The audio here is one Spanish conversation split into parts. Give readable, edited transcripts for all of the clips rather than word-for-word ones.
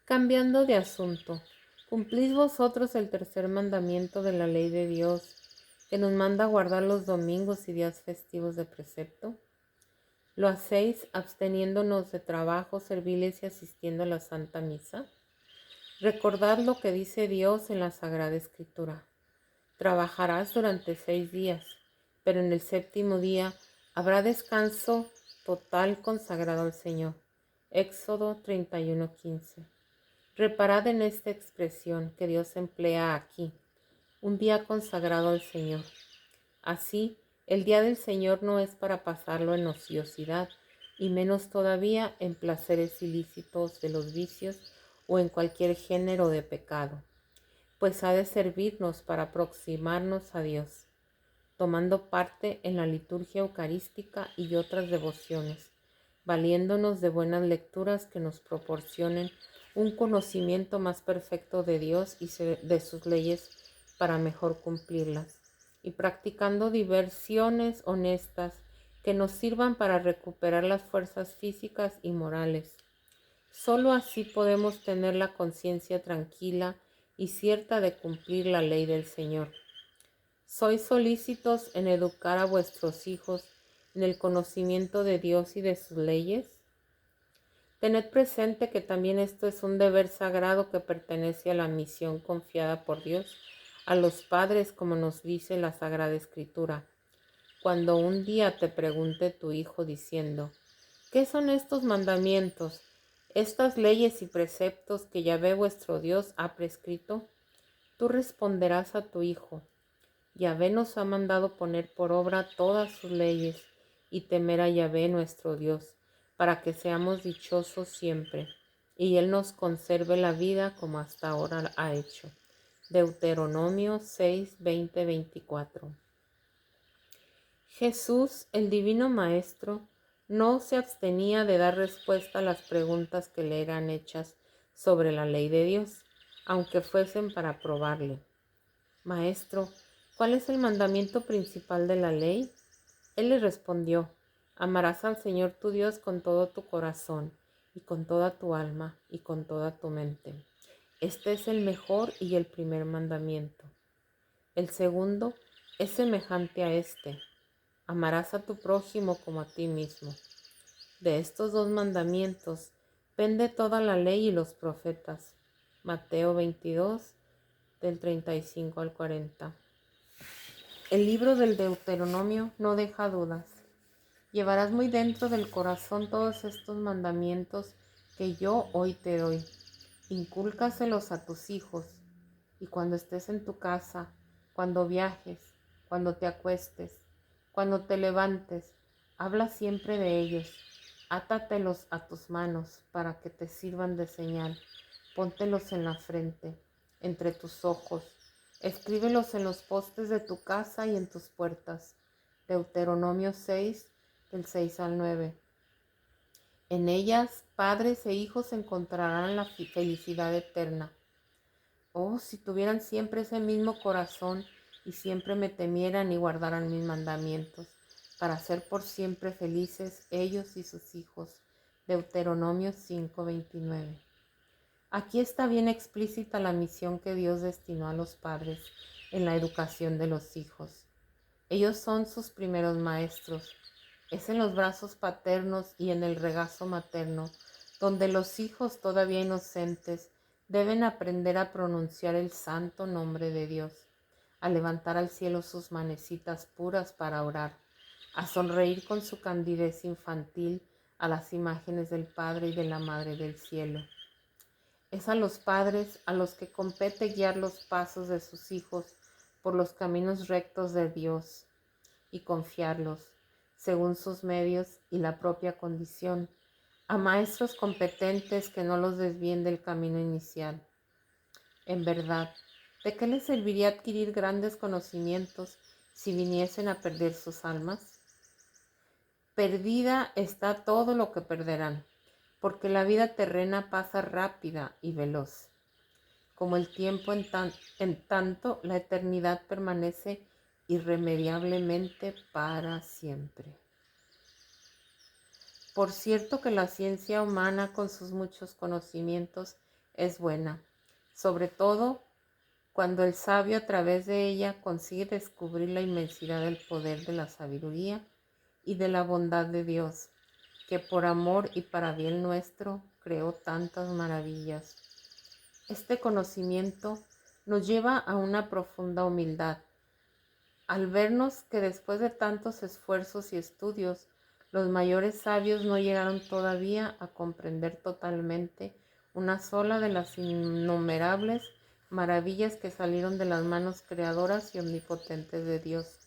Cambiando de asunto, ¿cumplís vosotros el tercer mandamiento de la ley de Dios, que nos manda guardar los domingos y días festivos de precepto? ¿Lo hacéis absteniéndonos de trabajos serviles y asistiendo a la Santa Misa? Recordad lo que dice Dios en la Sagrada Escritura. Trabajarás durante 6 días, pero en el séptimo día habrá descanso total consagrado al Señor. Éxodo 31:15. Reparad en esta expresión que Dios emplea aquí, un día consagrado al Señor. Así, el día del Señor no es para pasarlo en ociosidad, y menos todavía en placeres ilícitos de los vicios o en cualquier género de pecado, pues ha de servirnos para aproximarnos a Dios, tomando parte en la liturgia eucarística y otras devociones, valiéndonos de buenas lecturas que nos proporcionen un conocimiento más perfecto de Dios y de sus leyes para mejor cumplirlas, y practicando diversiones honestas que nos sirvan para recuperar las fuerzas físicas y morales. Solo así podemos tener la conciencia tranquila y cierta de cumplir la ley del Señor. ¿Sois solícitos en educar a vuestros hijos en el conocimiento de Dios y de sus leyes? Tened presente que también esto es un deber sagrado que pertenece a la misión confiada por Dios a los padres, como nos dice la Sagrada Escritura. Cuando un día te pregunte tu hijo diciendo, ¿qué son estos mandamientos, estas leyes y preceptos que Yahvé vuestro Dios ha prescrito? Tú responderás a tu hijo, Yahvé nos ha mandado poner por obra todas sus leyes y temer a Yahvé nuestro Dios, para que seamos dichosos siempre, y Él nos conserve la vida como hasta ahora ha hecho. Deuteronomio 6, 20, 24. Jesús, el Divino Maestro, no se abstenía de dar respuesta a las preguntas que le eran hechas sobre la ley de Dios, aunque fuesen para probarle. Maestro, ¿cuál es el mandamiento principal de la ley? Él le respondió, amarás al Señor tu Dios con todo tu corazón, y con toda tu alma, y con toda tu mente. Este es el mejor y el primer mandamiento. El segundo es semejante a este. Amarás a tu prójimo como a ti mismo. De estos dos mandamientos pende toda la ley y los profetas. Mateo 22, del 35 al 40. El libro del Deuteronomio no deja dudas. Llevarás muy dentro del corazón todos estos mandamientos que yo hoy te doy. Incúlcaselos a tus hijos, y cuando estés en tu casa, cuando viajes, cuando te acuestes, cuando te levantes, habla siempre de ellos. Átatelos a tus manos para que te sirvan de señal. Póntelos en la frente, entre tus ojos. Escríbelos en los postes de tu casa y en tus puertas. Deuteronomio 6, del 6 al 9. En ellas, padres e hijos encontrarán la felicidad eterna. Oh, si tuvieran siempre ese mismo corazón y siempre me temieran y guardaran mis mandamientos, para ser por siempre felices ellos y sus hijos. Deuteronomio 5:29. Aquí está bien explícita la misión que Dios destinó a los padres en la educación de los hijos. Ellos son sus primeros maestros. Es en los brazos paternos y en el regazo materno donde los hijos todavía inocentes deben aprender a pronunciar el santo nombre de Dios, a levantar al cielo sus manecitas puras para orar, a sonreír con su candidez infantil a las imágenes del Padre y de la Madre del cielo. Es a los padres a los que compete guiar los pasos de sus hijos por los caminos rectos de Dios y confiarlos, según sus medios y la propia condición, a maestros competentes que no los desvíen del camino inicial. En verdad, ¿de qué les serviría adquirir grandes conocimientos si viniesen a perder sus almas? Perdida está todo lo que perderán, porque la vida terrena pasa rápida y veloz. Como el tiempo en tanto la eternidad permanece irremediablemente para siempre. Por cierto que la ciencia humana con sus muchos conocimientos es buena, sobre todo cuando el sabio a través de ella consigue descubrir la inmensidad del poder de la sabiduría y de la bondad de Dios, que por amor y para bien nuestro creó tantas maravillas. Este conocimiento nos lleva a una profunda humildad, al vernos que después de tantos esfuerzos y estudios, los mayores sabios no llegaron todavía a comprender totalmente una sola de las innumerables maravillas que salieron de las manos creadoras y omnipotentes de Dios.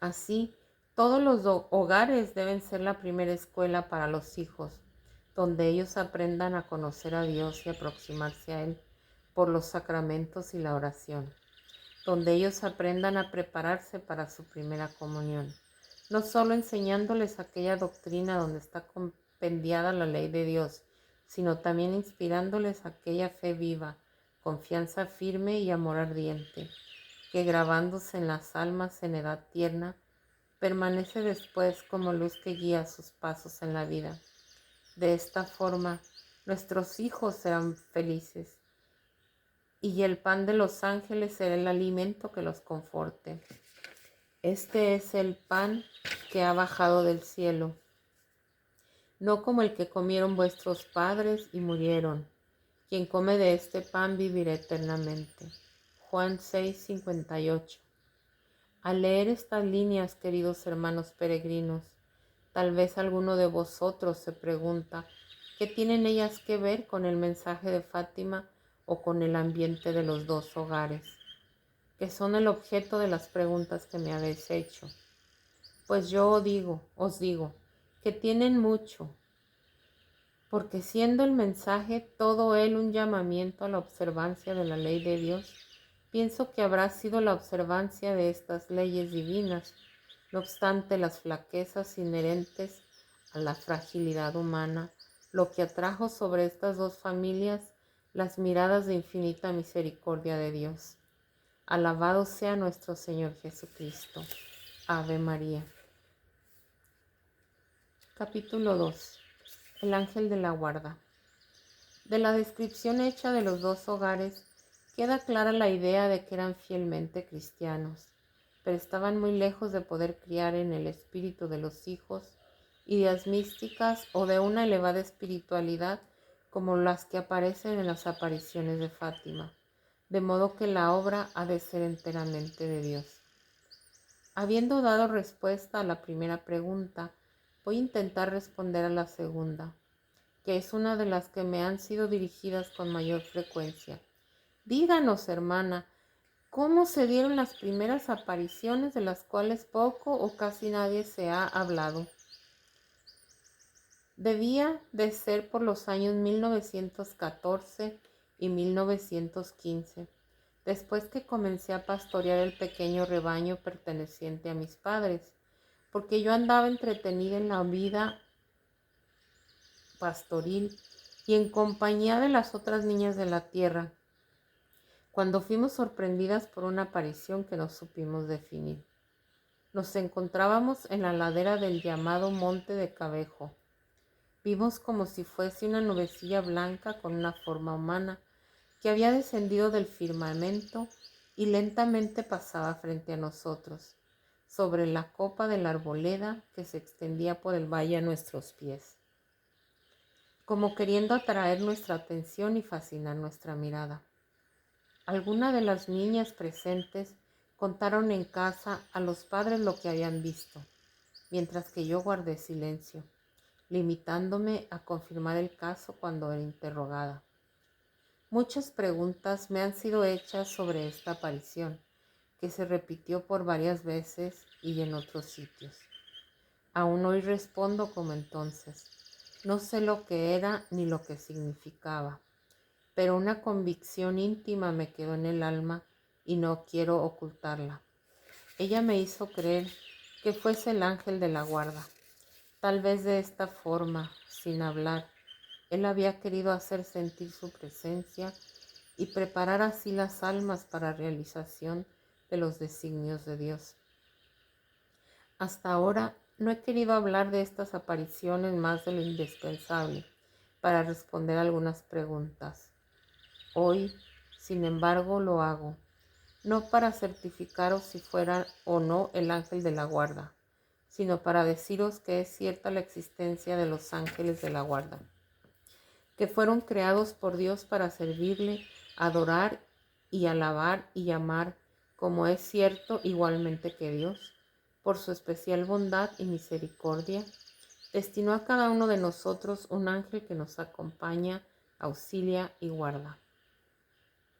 Así, todos los hogares deben ser la primera escuela para los hijos, donde ellos aprendan a conocer a Dios y aproximarse a Él por los sacramentos y la oración, donde ellos aprendan a prepararse para su primera comunión, no solo enseñándoles aquella doctrina donde está compendiada la ley de Dios, sino también inspirándoles aquella fe viva, confianza firme y amor ardiente, que grabándose en las almas en edad tierna, permanece después como luz que guía sus pasos en la vida. De esta forma, nuestros hijos serán felices, y el pan de los ángeles será el alimento que los conforte. Este es el pan que ha bajado del cielo, no como el que comieron vuestros padres y murieron. Quien come de este pan vivirá eternamente. Juan 6:58. Al leer estas líneas, queridos hermanos peregrinos, tal vez alguno de vosotros se pregunta, ¿qué tienen ellas que ver con el mensaje de Fátima o con el ambiente de los dos hogares, que son el objeto de las preguntas que me habéis hecho? Pues yo os digo, que tienen mucho, porque siendo el mensaje todo él un llamamiento a la observancia de la ley de Dios, pienso que habrá sido la observancia de estas leyes divinas, no obstante las flaquezas inherentes a la fragilidad humana, lo que atrajo sobre estas dos familias las miradas de infinita misericordia de Dios. Alabado sea nuestro Señor Jesucristo. Ave María. Capítulo 2. El ángel de la guarda. De la descripción hecha de los dos hogares, queda clara la idea de que eran fielmente cristianos, pero estaban muy lejos de poder criar en el espíritu de los hijos ideas místicas o de una elevada espiritualidad como las que aparecen en las apariciones de Fátima, de modo que la obra ha de ser enteramente de Dios. Habiendo dado respuesta a la primera pregunta, voy a intentar responder a la segunda, que es una de las que me han sido dirigidas con mayor frecuencia. Díganos, hermana, ¿cómo se dieron las primeras apariciones de las cuales poco o casi nadie se ha hablado? Debía de ser por los años 1914 y 1915, después que comencé a pastorear el pequeño rebaño perteneciente a mis padres, porque yo andaba entretenida en la vida pastoril y en compañía de las otras niñas de la tierra, cuando fuimos sorprendidas por una aparición que no supimos definir. Nos encontrábamos en la ladera del llamado Monte de Cabejo. Vimos como si fuese una nubecilla blanca con una forma humana que había descendido del firmamento y lentamente pasaba frente a nosotros, sobre la copa de la arboleda que se extendía por el valle a nuestros pies, como queriendo atraer nuestra atención y fascinar nuestra mirada. Algunas de las niñas presentes contaron en casa a los padres lo que habían visto, mientras que yo guardé silencio, limitándome a confirmar el caso cuando era interrogada. Muchas preguntas me han sido hechas sobre esta aparición, que se repitió por varias veces y en otros sitios. Aún hoy respondo como entonces. No sé lo que era ni lo que significaba, pero una convicción íntima me quedó en el alma y no quiero ocultarla. Ella me hizo creer que fuese el ángel de la guarda. Tal vez de esta forma, sin hablar, él había querido hacer sentir su presencia y preparar así las almas para realización de los designios de Dios. Hasta ahora no he querido hablar de estas apariciones más de lo indispensable, para responder algunas preguntas. Hoy, sin embargo, lo hago, no para certificaros si fuera o no el ángel de la guarda, sino para deciros que es cierta la existencia de los ángeles de la guarda, que fueron creados por Dios para servirle, adorar y alabar y amar, como es cierto igualmente que Dios, por su especial bondad y misericordia, destinó a cada uno de nosotros un ángel que nos acompaña, auxilia y guarda.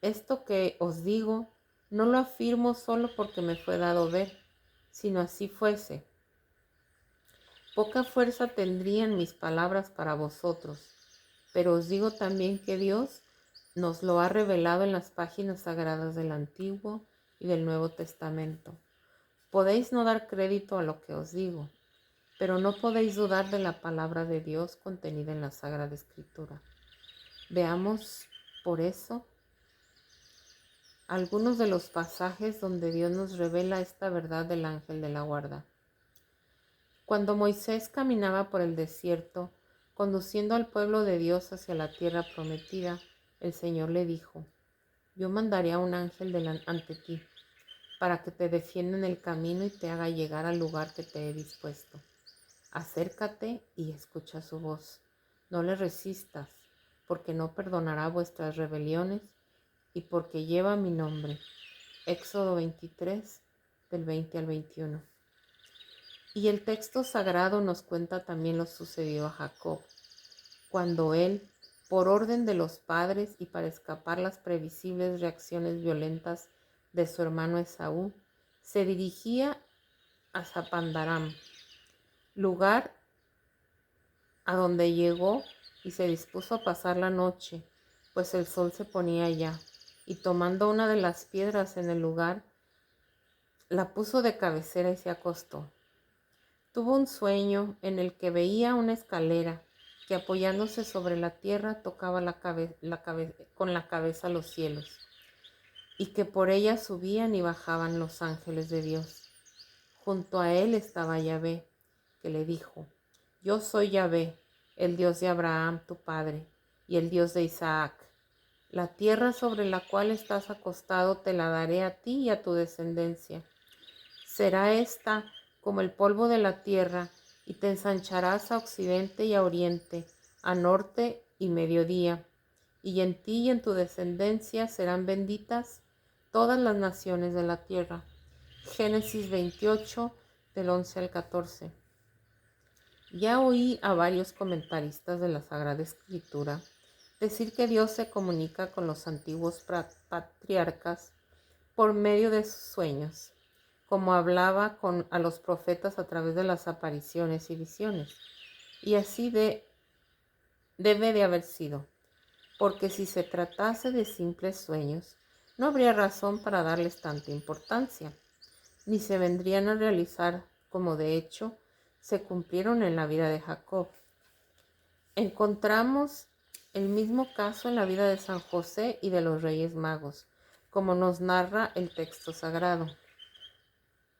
Esto que os digo, no lo afirmo solo porque me fue dado ver, sino así fuese. Poca fuerza tendrían mis palabras para vosotros, pero os digo también que Dios nos lo ha revelado en las páginas sagradas del Antiguo y del Nuevo Testamento. Podéis no dar crédito a lo que os digo, pero no podéis dudar de la palabra de Dios contenida en la Sagrada Escritura. Veamos, por eso, algunos de los pasajes donde Dios nos revela esta verdad del ángel de la guarda. Cuando Moisés caminaba por el desierto, conduciendo al pueblo de Dios hacia la tierra prometida, el Señor le dijo: Yo mandaré a un ángel ante ti, para que te defienda en el camino y te haga llegar al lugar que te he dispuesto. Acércate y escucha su voz. No le resistas, porque no perdonará vuestras rebeliones y porque lleva mi nombre. Éxodo 23, del 20 al 21. Y el texto sagrado nos cuenta también lo sucedido a Jacob, cuando él, por orden de los padres y para escapar las previsibles reacciones violentas de su hermano Esaú, se dirigía a Zapandaram, lugar a donde llegó y se dispuso a pasar la noche, pues el sol se ponía ya, y tomando una de las piedras en el lugar, la puso de cabecera y se acostó. Tuvo un sueño en el que veía una escalera que, apoyándose sobre la tierra, tocaba con la cabeza los cielos, y que por ella subían y bajaban los ángeles de Dios. Junto a él estaba Yahvé, que le dijo: Yo soy Yahvé, el Dios de Abraham tu padre, y el Dios de Isaac. La tierra sobre la cual estás acostado te la daré a ti y a tu descendencia. Será esta como el polvo de la tierra, y te ensancharás a occidente y a oriente, a norte y mediodía, y en ti y en tu descendencia serán benditas todas las naciones de la tierra. Génesis 28, del 11 al 14. Ya oí a varios comentaristas de la Sagrada Escritura decir que Dios se comunica con los antiguos patriarcas por medio de sus sueños, como hablaba a los profetas a través de las apariciones y visiones. Y así debe de haber sido, porque si se tratase de simples sueños, no habría razón para darles tanta importancia, ni se vendrían a realizar como de hecho se cumplieron en la vida de Jacob. Encontramos el mismo caso en la vida de San José y de los Reyes Magos, como nos narra el texto sagrado.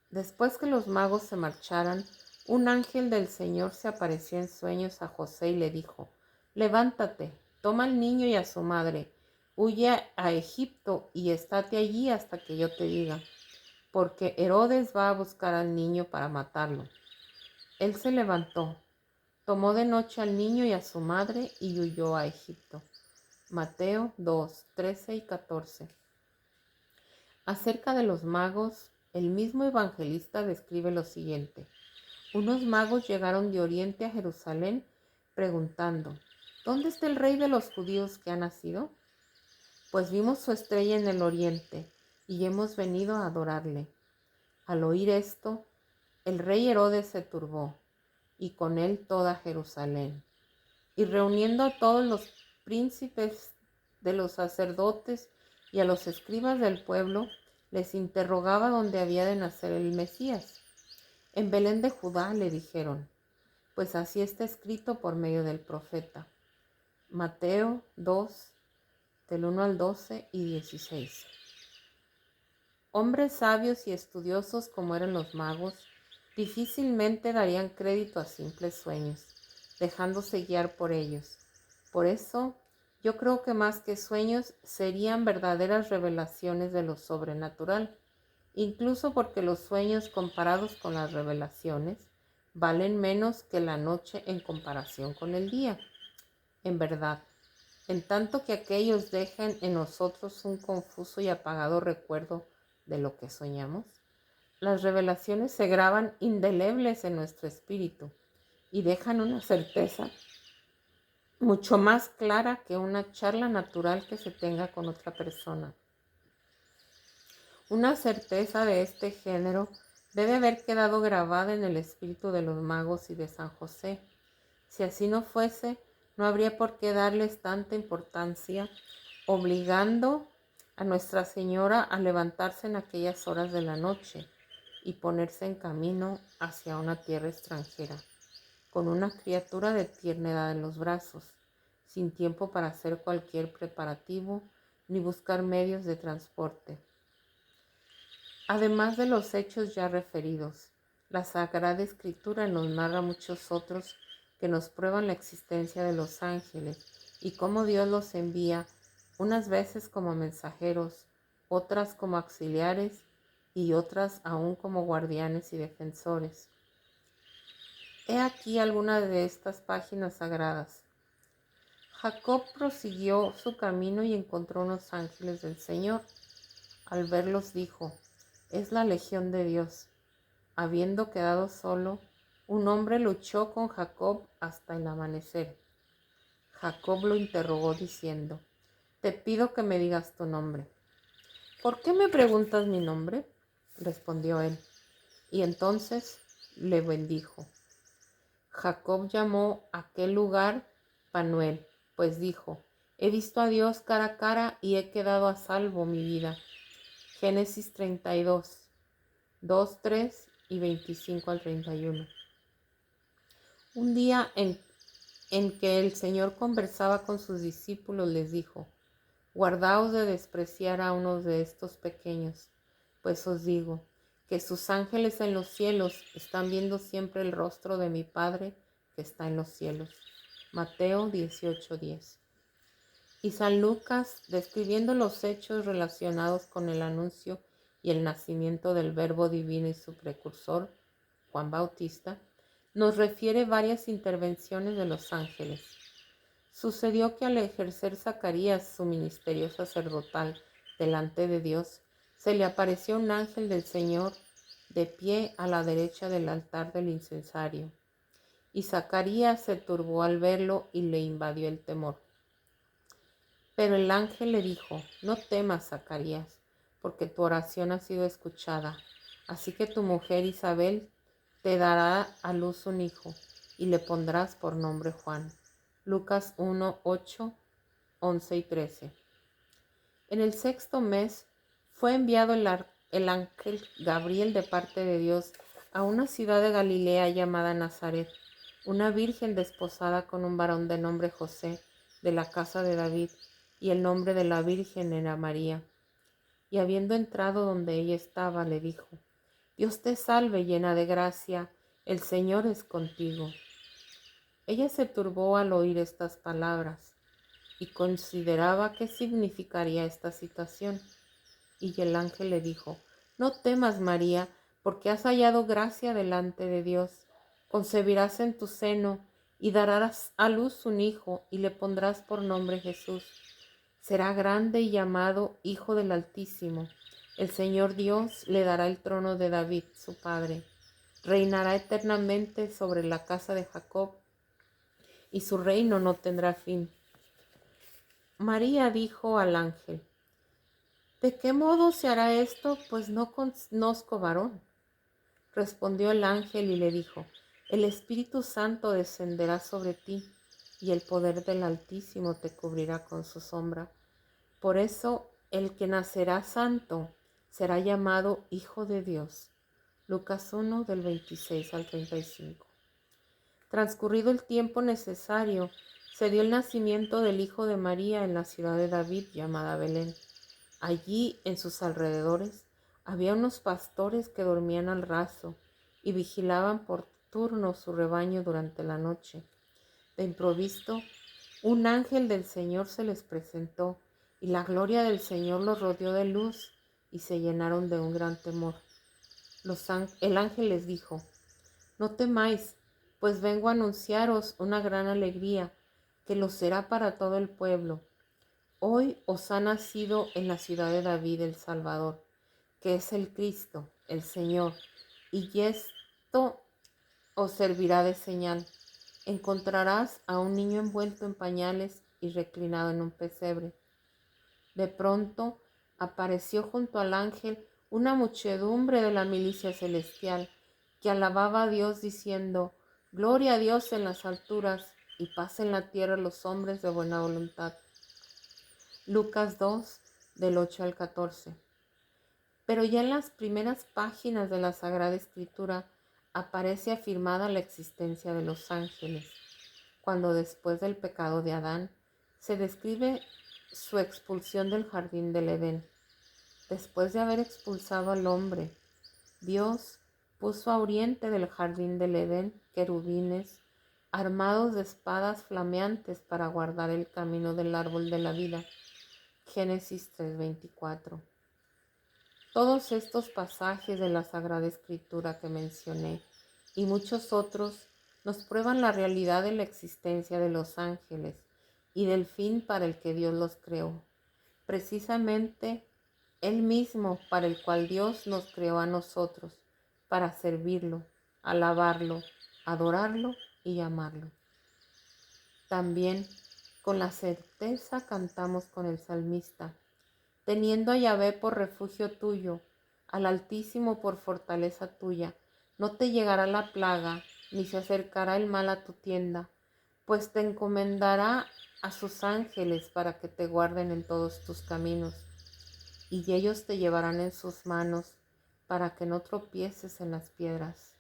Después que los magos se marcharan, un ángel del Señor se apareció en sueños a José y le dijo: Levántate, toma al niño y a su madre, huye a Egipto y estate allí hasta que yo te diga, porque Herodes va a buscar al niño para matarlo. Él se levantó, tomó de noche al niño y a su madre y huyó a Egipto. Mateo 2, 13 y 14. Acerca de los magos, el mismo evangelista describe lo siguiente: unos magos llegaron de Oriente a Jerusalén preguntando: ¿Dónde está el rey de los judíos que ha nacido? Pues vimos su estrella en el oriente y hemos venido a adorarle. Al oír esto, el rey Herodes se turbó, y con él toda Jerusalén. Y reuniendo a todos los príncipes de los sacerdotes y a los escribas del pueblo, les interrogaba dónde había de nacer el Mesías. En Belén de Judá, le dijeron, pues así está escrito por medio del profeta. Mateo 2, del 1 al 12 y 16. Hombres sabios y estudiosos como eran los magos, difícilmente darían crédito a simples sueños, dejándose guiar por ellos, Por eso, yo creo que más que sueños serían verdaderas revelaciones de lo sobrenatural, incluso porque los sueños comparados con las revelaciones valen menos que la noche en comparación con el día. En verdad, en tanto que aquellos dejen en nosotros un confuso y apagado recuerdo de lo que soñamos, las revelaciones se graban indelebles en nuestro espíritu y dejan una certeza mucho más clara que una charla natural que se tenga con otra persona. Una certeza de este género debe haber quedado grabada en el espíritu de los magos y de San José. Si así no fuese, no habría por qué darles tanta importancia, obligando a Nuestra Señora a levantarse en aquellas horas de la noche y ponerse en camino hacia una tierra extranjera, con una criatura de tierna edad en los brazos, sin tiempo para hacer cualquier preparativo ni buscar medios de transporte. Además de los hechos ya referidos, la Sagrada Escritura nos narra muchos otros que nos prueban la existencia de los ángeles y cómo Dios los envía, unas veces como mensajeros, otras como auxiliares y otras aún como guardianes y defensores. He aquí algunas de estas páginas sagradas. Jacob prosiguió su camino y encontró unos ángeles del Señor. Al verlos dijo: es la legión de Dios. Habiendo quedado solo, un hombre luchó con Jacob hasta el amanecer. Jacob lo interrogó diciendo: te pido que me digas tu nombre. ¿Por qué me preguntas mi nombre?, respondió él. Y entonces le bendijo. Jacob llamó a aquel lugar Panuel, pues dijo: he visto a Dios cara a cara y he quedado a salvo mi vida. Génesis 32, 2, 3 y 25 al 31. Un día en que el Señor conversaba con sus discípulos, les dijo: guardaos de despreciar a uno de estos pequeños, pues os digo que sus ángeles en los cielos están viendo siempre el rostro de mi Padre que está en los cielos. Mateo 18:10. Y San Lucas, describiendo los hechos relacionados con el anuncio y el nacimiento del Verbo divino y su precursor, Juan Bautista, nos refiere varias intervenciones de los ángeles. Sucedió que al ejercer Zacarías su ministerio sacerdotal delante de Dios, se le apareció un ángel del Señor de pie a la derecha del altar del incensario. Y Zacarías se turbó al verlo y le invadió el temor. Pero el ángel le dijo: no temas, Zacarías, porque tu oración ha sido escuchada. Así que tu mujer Isabel te dará a luz un hijo, y le pondrás por nombre Juan. Lucas 1, 8, 11 y 13. En el sexto mes fue enviado el ángel Gabriel de parte de Dios a una ciudad de Galilea llamada Nazaret, una virgen desposada con un varón de nombre José, de la casa de David, y el nombre de la virgen era María. Y habiendo entrado donde ella estaba, le dijo: Dios te salve, llena de gracia, el Señor es contigo. Ella se turbó al oír estas palabras y consideraba qué significaría esta situación. Y el ángel le dijo: no temas, María, porque has hallado gracia delante de Dios. Concebirás en tu seno y darás a luz un hijo y le pondrás por nombre Jesús. Será grande y llamado Hijo del Altísimo. El Señor Dios le dará el trono de David, su padre. Reinará eternamente sobre la casa de Jacob, y su reino no tendrá fin. María dijo al ángel: ¿de qué modo se hará esto? Pues no conozco varón. Respondió el ángel y le dijo: el Espíritu Santo descenderá sobre ti, y el poder del Altísimo te cubrirá con su sombra. Por eso el que nacerá santo será llamado Hijo de Dios. Lucas 1, del 26 al 35. Transcurrido el tiempo necesario, se dio el nacimiento del Hijo de María en la ciudad de David llamada Belén. Allí, en sus alrededores, había unos pastores que dormían al raso y vigilaban por turno su rebaño durante la noche. De improviso, Un ángel del Señor se les presentó, y la gloria del Señor los rodeó de luz, y se llenaron de un gran temor. El ángel les dijo: No temáis, pues vengo a anunciaros una gran alegría, que lo será para todo el pueblo. Hoy os ha nacido en la ciudad de David el Salvador, que es el Cristo, el Señor, y esto os servirá de señal. Encontrarás a un niño envuelto en pañales y reclinado en un pesebre. De pronto apareció junto al ángel una muchedumbre de la milicia celestial, que alababa a Dios diciendo: Gloria a Dios en las alturas y paz en la tierra a los hombres de buena voluntad. Lucas 2, del 8 al 14. Pero ya en las primeras páginas de la Sagrada Escritura aparece afirmada la existencia de los ángeles, cuando después del pecado de Adán se describe su expulsión del jardín del Edén. Después de haber expulsado al hombre, Dios puso a oriente del jardín del Edén querubines armados de espadas flameantes para guardar el camino del árbol de la vida. Génesis 3:24. Todos estos pasajes de la Sagrada Escritura que mencioné y muchos otros nos prueban la realidad de la existencia de los ángeles y del fin para el que Dios los creó. Precisamente el mismo para el cual Dios nos creó a nosotros, para servirlo, alabarlo, adorarlo y amarlo. También con la certeza cantamos con el salmista: teniendo a Yahvé por refugio tuyo, al Altísimo por fortaleza tuya, no te llegará la plaga, ni se acercará el mal a tu tienda, pues te encomendará a sus ángeles para que te guarden en todos tus caminos, y ellos te llevarán en sus manos para que no tropieces en las piedras.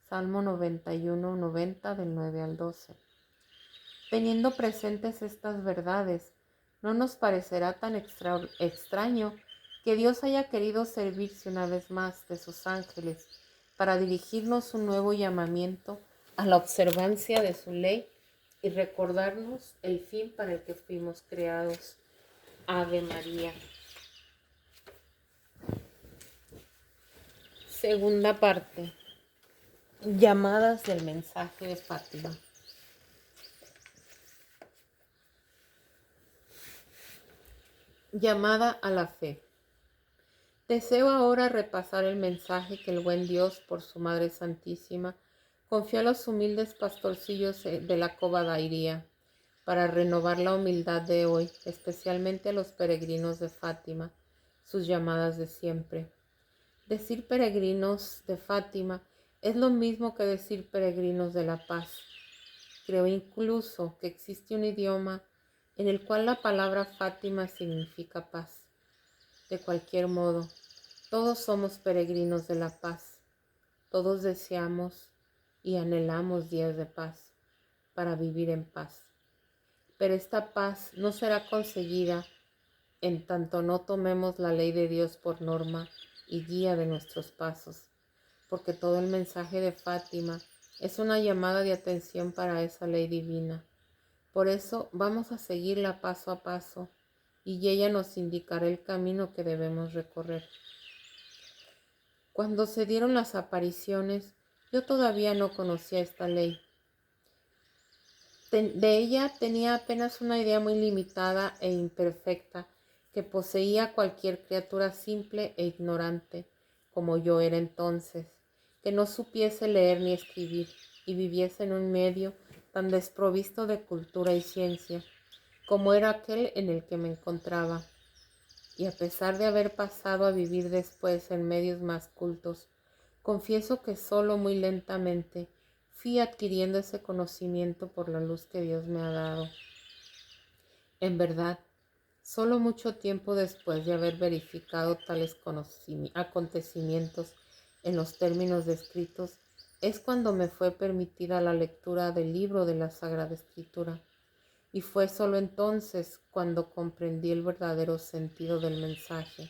Salmo 91:90 del 9 al 12. Teniendo presentes estas verdades, no nos parecerá tan extraño que Dios haya querido servirse una vez más de sus ángeles para dirigirnos un nuevo llamamiento a la observancia de su ley y recordarnos el fin para el que fuimos creados. Ave María. Segunda parte. Llamadas del mensaje de Fátima. Llamada a la fe. Deseo ahora repasar el mensaje que el buen Dios, por su Madre Santísima, confió a los humildes pastorcillos de la Cobadairía, para renovar la humildad de hoy, especialmente a los peregrinos de Fátima, sus llamadas de siempre. Decir peregrinos de Fátima es lo mismo que decir peregrinos de la paz. Creo incluso que existe un idioma en el cual la palabra Fátima significa paz. De cualquier modo, todos somos peregrinos de la paz. Todos deseamos y anhelamos días de paz para vivir en paz. Pero esta paz no será conseguida en tanto no tomemos la ley de Dios por norma y guía de nuestros pasos, porque todo el mensaje de Fátima es una llamada de atención para esa ley divina. Por eso vamos a seguirla paso a paso y ella nos indicará el camino que debemos recorrer. Cuando se dieron las apariciones, yo todavía no conocía esta ley. De ella tenía apenas una idea muy limitada e imperfecta que poseía cualquier criatura simple e ignorante, como yo era entonces, que no supiese leer ni escribir y viviese en un medio tan desprovisto de cultura y ciencia, como era aquel en el que me encontraba. Y a pesar de haber pasado a vivir después en medios más cultos, confieso que solo muy lentamente fui adquiriendo ese conocimiento por la luz que Dios me ha dado. En verdad, solo mucho tiempo después de haber verificado tales acontecimientos en los términos descritos, es cuando me fue permitida la lectura del libro de la Sagrada Escritura. Y fue solo entonces cuando comprendí el verdadero sentido del mensaje,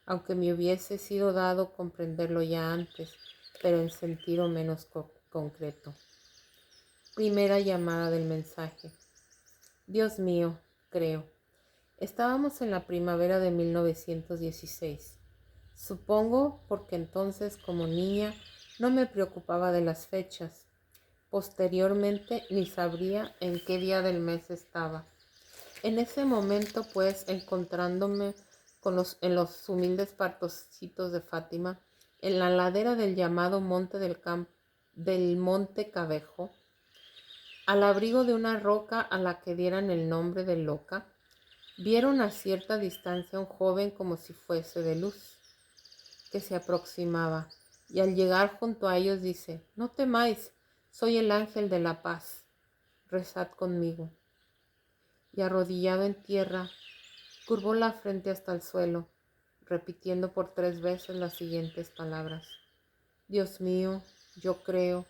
aunque me hubiese sido dado comprenderlo ya antes, pero en sentido menos concreto. Primera llamada del mensaje. Dios mío, creo. Estábamos en la primavera de 1916. Supongo porque entonces, como niña, no me preocupaba de las fechas. Posteriormente ni sabría en qué día del mes estaba. En ese momento, pues, encontrándome en los humildes partocitos de Fátima, en la ladera del llamado Monte del Monte Cabejo, al abrigo de una roca a la que dieran el nombre de Loca, vieron a cierta distancia un joven como si fuese de luz, que se aproximaba, y al llegar junto a ellos dice: «No temáis, soy el ángel de la paz, rezad conmigo». Y arrodillado en tierra, curvó la frente hasta el suelo, repitiendo por 3 veces las siguientes palabras: «Dios mío, yo creo,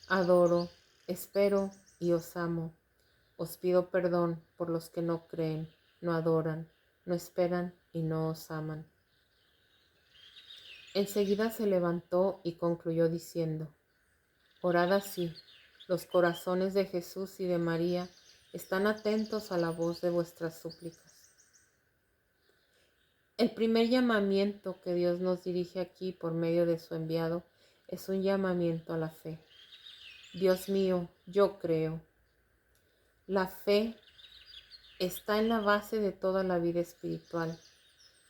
adoro, espero y os amo. Os pido perdón por los que no creen, no adoran, no esperan y no os aman». Enseguida se levantó y concluyó diciendo: «Orad así, los corazones de Jesús y de María están atentos a la voz de vuestras súplicas». El primer llamamiento que Dios nos dirige aquí por medio de su enviado es un llamamiento a la fe. Dios mío, yo creo. La fe está en la base de toda la vida espiritual.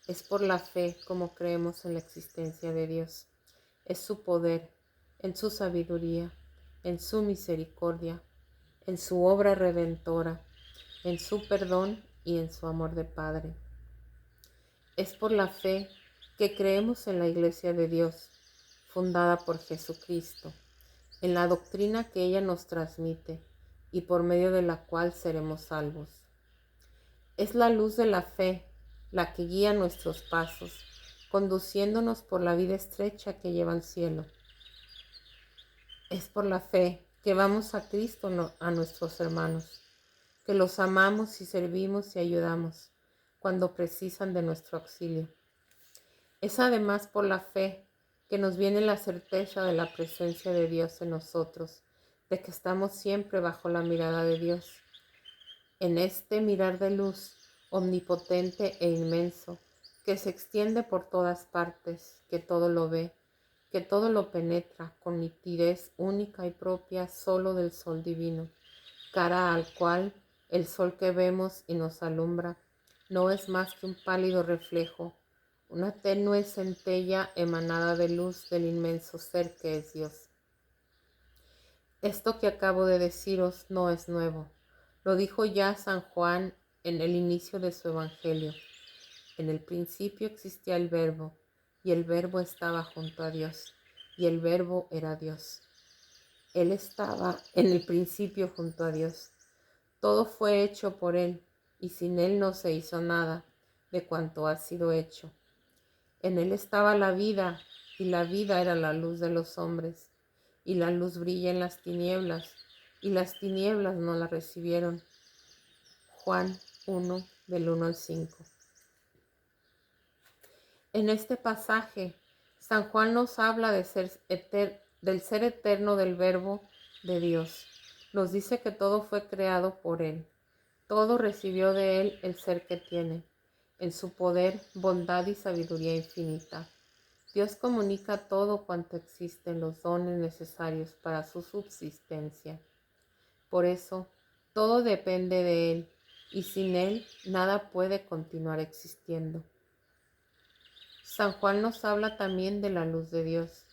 Es por la fe como creemos en la existencia de Dios. Es su poder, en su sabiduría, en su misericordia, en su obra redentora, en su perdón y en su amor de Padre. Es por la fe que creemos en la Iglesia de Dios, fundada por Jesucristo, en la doctrina que ella nos transmite y por medio de la cual seremos salvos. Es la luz de la fe la que guía nuestros pasos, conduciéndonos por la vida estrecha que lleva al cielo. Es por la fe que vamos a Cristo, a nuestros hermanos, que los amamos y servimos y ayudamos cuando precisan de nuestro auxilio. Es además por la fe que nos viene la certeza de la presencia de Dios en nosotros, de que estamos siempre bajo la mirada de Dios. En este mirar de luz omnipotente e inmenso, que se extiende por todas partes, que todo lo ve, que todo lo penetra con nitidez única y propia solo del sol divino, cara al cual el sol que vemos y nos alumbra no es más que un pálido reflejo, una tenue centella emanada de luz del inmenso ser que es Dios. Esto que acabo de deciros no es nuevo. Lo dijo ya San Juan en el inicio de su Evangelio. En el principio existía el Verbo, y el Verbo estaba junto a Dios, y el Verbo era Dios. Él estaba en el principio junto a Dios. Todo fue hecho por Él, y sin Él no se hizo nada de cuanto ha sido hecho. En Él estaba la vida, y la vida era la luz de los hombres. Y la luz brilla en las tinieblas, y las tinieblas no la recibieron. Juan 1, del 1 al 5. En este pasaje, San Juan nos habla del ser eterno del Verbo de Dios. Nos dice que todo fue creado por Él. Todo recibió de Él el ser que tiene, en su poder, bondad y sabiduría infinita. Dios comunica todo cuanto existe en los dones necesarios para su subsistencia. Por eso, todo depende de Él, y sin Él nada puede continuar existiendo. San Juan nos habla también de la luz de Dios,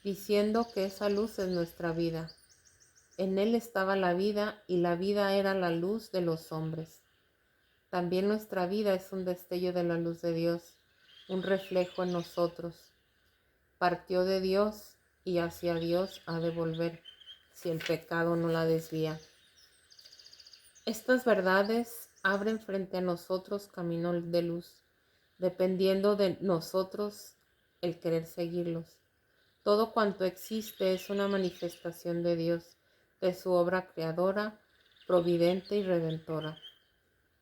diciendo que esa luz es nuestra vida. En Él estaba la vida, y la vida era la luz de los hombres. También nuestra vida es un destello de la luz de Dios, un reflejo en nosotros. Partió de Dios y hacia Dios ha de volver, si el pecado no la desvía. Estas verdades abren frente a nosotros camino de luz, dependiendo de nosotros el querer seguirlos. Todo cuanto existe es una manifestación de Dios, de su obra creadora, providente y redentora.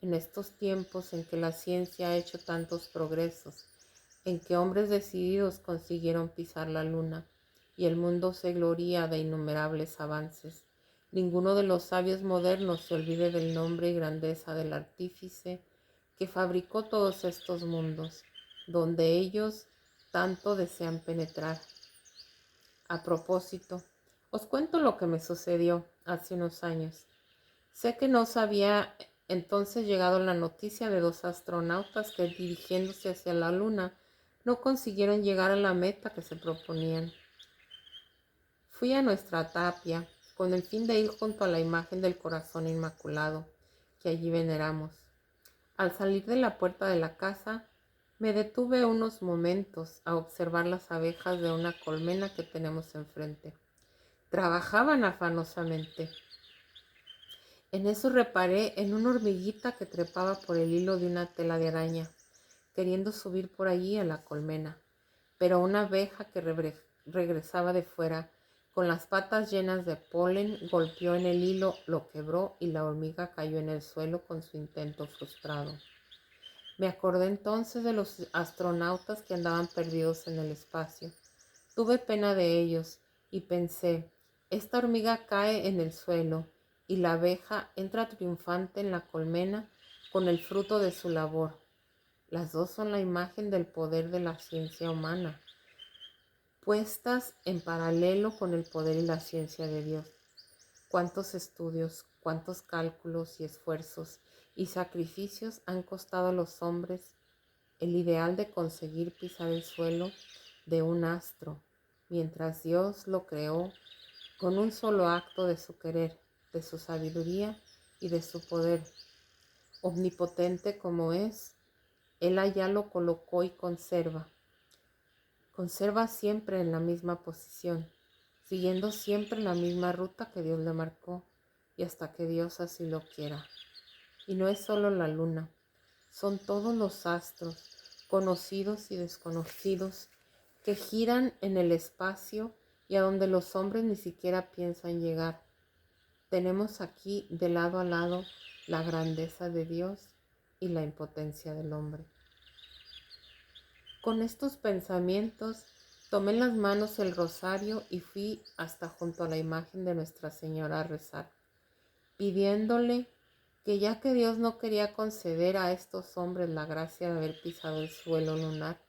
En estos tiempos en que la ciencia ha hecho tantos progresos, en que hombres decididos consiguieron pisar la luna y el mundo se gloría de innumerables avances, Ninguno de los sabios modernos se olvide del nombre y grandeza del artífice que fabricó todos estos mundos, donde ellos tanto desean penetrar. A propósito, os cuento lo que me sucedió hace unos años. Sé que no os había entonces llegado la noticia de dos astronautas que, dirigiéndose hacia la Luna, no consiguieron llegar a la meta que se proponían. Fui a nuestra tapia con el fin de ir junto a la imagen del Corazón Inmaculado que allí veneramos. Al salir de la puerta de la casa, me detuve unos momentos a observar las abejas de una colmena que tenemos enfrente. Trabajaban afanosamente. En eso reparé en una hormiguita que trepaba por el hilo de una tela de araña, queriendo subir por allí a la colmena. Pero una abeja que regresaba de fuera, con las patas llenas de polen, golpeó en el hilo, lo quebró y la hormiga cayó en el suelo con su intento frustrado. Me acordé entonces de los astronautas que andaban perdidos en el espacio. Tuve pena de ellos y pensé, esta hormiga cae en el suelo y la abeja entra triunfante en la colmena con el fruto de su labor. Las dos son la imagen del poder de la ciencia humana, puestas en paralelo con el poder y la ciencia de Dios. Cuántos estudios, cuántos cálculos y esfuerzos y sacrificios han costado a los hombres el ideal de conseguir pisar el suelo de un astro, mientras Dios lo creó con un solo acto de su querer, de su sabiduría y de su poder. Omnipotente como es, Él allá lo colocó y conserva siempre en la misma posición, siguiendo siempre la misma ruta que Dios le marcó y hasta que Dios así lo quiera. Y no es solo la luna, son todos los astros, conocidos y desconocidos, que giran en el espacio y a donde los hombres ni siquiera piensan llegar. Tenemos aquí de lado a lado la grandeza de Dios y la impotencia del hombre. Con estos pensamientos tomé en las manos el rosario y fui hasta junto a la imagen de Nuestra Señora a rezar, pidiéndole que ya que Dios no quería conceder a estos hombres la gracia de haber pisado el suelo lunar,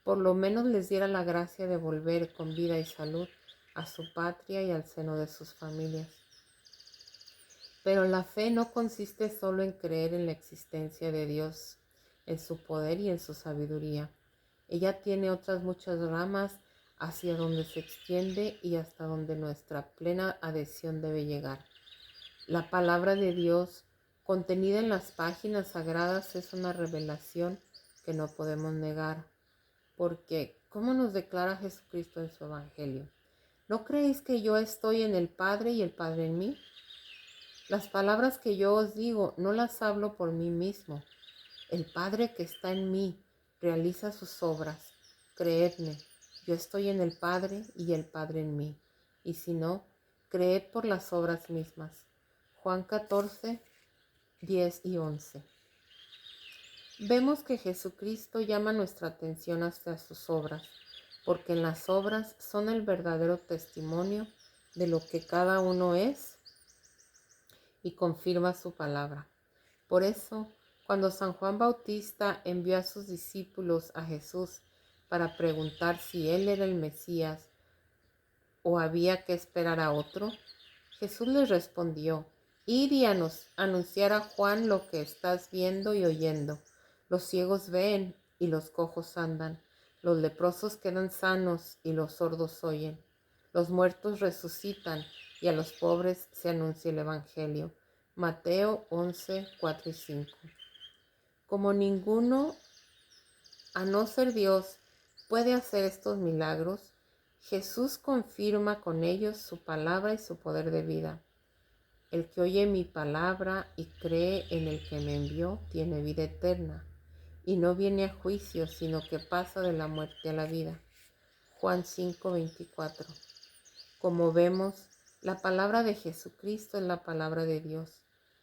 por lo menos les diera la gracia de volver con vida y salud a su patria y al seno de sus familias. Pero la fe no consiste solo en creer en la existencia de Dios, en su poder y en su sabiduría. Ella tiene otras muchas ramas hacia donde se extiende y hasta donde nuestra plena adhesión debe llegar. La palabra de Dios contenida en las páginas sagradas es una revelación que no podemos negar, porque ¿cómo nos declara Jesucristo en su Evangelio? ¿No creéis que yo estoy en el Padre y el Padre en mí? Las palabras que yo os digo no las hablo por mí mismo. El Padre que está en mí realiza sus obras. Creedme, yo estoy en el Padre y el Padre en mí. Y si no, creed por las obras mismas. Juan 14, 10 y 11. Vemos que Jesucristo llama nuestra atención hacia sus obras, porque en las obras son el verdadero testimonio de lo que cada uno es y confirma su palabra. Por eso, cuando San Juan Bautista envió a sus discípulos a Jesús para preguntar si él era el Mesías o había que esperar a otro, Jesús les respondió: id y anunciar a Juan lo que estás viendo y oyendo. Los ciegos ven y los cojos andan, los leprosos quedan sanos y los sordos oyen, los muertos resucitan y a los pobres se anuncia el Evangelio. Mateo 11, 4 y 5. Como ninguno, a no ser Dios, puede hacer estos milagros, Jesús confirma con ellos su palabra y su poder de vida. El que oye mi palabra y cree en el que me envió tiene vida eterna, y no viene a juicio, sino que pasa de la muerte a la vida. Juan 5, 24. Como vemos, la palabra de Jesucristo es la palabra de Dios,